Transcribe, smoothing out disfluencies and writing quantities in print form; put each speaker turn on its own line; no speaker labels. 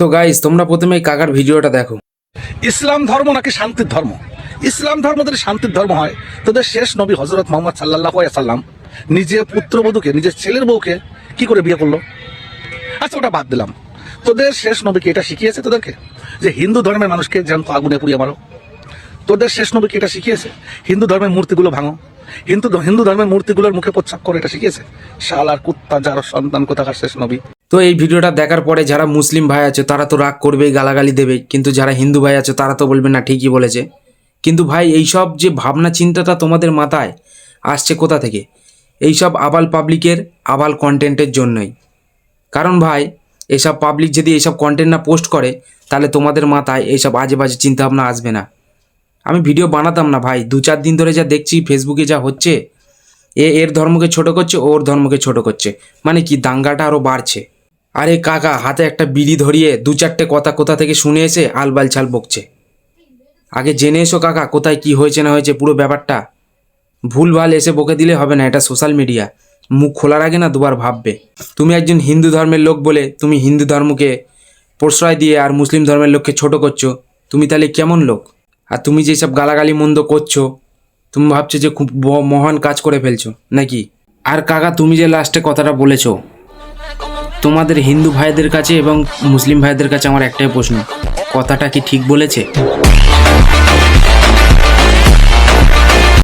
তো গাইস, তোমরা প্রথমে এই কাকার ভিডিওটা দেখো।
ইসলাম ধর্ম নাকি শান্তির ধর্ম? ইসলাম ধর্ম যদি শান্তির ধর্ম হয়, তোদের শেষ নবী হযরত মুহাম্মদ সাল্লাল্লাহু আলাইহি সাল্লাম নিজে পুত্রবধূকে, নিজের ছেলের বউকে কি করে বিয়ে করলো? আচ্ছা, ওটা বাদ দিলাম। তোদের শেষ নবীকে এটা শিখিয়েছে তোদেরকে যে হিন্দু ধর্মের মানুষকে জ্যান্ত আগুনে পুড়িয়ে মারো? তোদের শেষ নবীকে এটা শিখিয়েছে হিন্দু ধর্মের মূর্তিগুলো ভাঙো? হিন্দু ধর্মের মূর্তিগুলোর মুখে প্রচ্ছাপ করে এটা শিখিয়েছে? শালার কুত্তা যার সন্তান কোথাকার শেষ নবী।
তো এই ভিডিওটা দেখার পরে যারা মুসলিম ভাই আছে তারা তো রাগ করবেই, গালাগালি দেবে, কিন্তু যারা হিন্দু ভাই আছে তারা তো বলবে না ঠিকই বলেছে। কিন্তু ভাই, এইসব যে ভাবনা চিন্তাটা তোমাদের মাথায় আসছে কোথা থেকে? এইসব আবাল পাবলিকের আবাল কন্টেন্টের জন্যই। কারণ ভাই, এসব পাবলিক যদি এইসব কন্টেন্ট না পোস্ট করে তাহলে তোমাদের মাথায় এইসব আজে বাজে চিন্তাভাবনা আসবে না। আমি ভিডিও বানাতাম না ভাই, 2-4 দিন ধরে যা দেখছি ফেসবুকে যা হচ্ছে, এর ধর্মকে ছোট করছে, ওর ধর্মকে ছোট করছে, মানে কি দাঙ্গাটা আরও বাড়ছে। আরে কাকা হাতে একটা বিড়ি ধরিয়ে 2-4টে কথা কোথা থেকে শুনে এসে আলবাল ছাল বকছে। আগে জেনে এসো কাকা, কোথায় কি হয়েছে না হয়েছে পুরো ব্যাপারটা। ভুলভাল এসে বকে দিলে হবে না, এটা সোশ্যাল মিডিয়া। মুখ খোলার আগে না দুবার ভাববে। তুমি একজন হিন্দু ধর্মের লোক বলে তুমি হিন্দু ধর্মকে প্রশ্রয় দিয়ে আর মুসলিম ধর্মের লোককে ছোট করছো, তুমি তাহলে কেমন লোক? আর তুমি যেসব গালাগালি মন্দ করছো, তুমি ভাবছো যে খুব মহান কাজ করে ফেলছো নাকি? আর কাকা, তুমি যে লাস্টে কথাটা বলেছো, তোমাদের হিন্দু ভাইদের কাছে এবং মুসলিম ভাইদের কাছে আমার একটাই প্রশ্ন, কথাটা কি ঠিক বলেছে?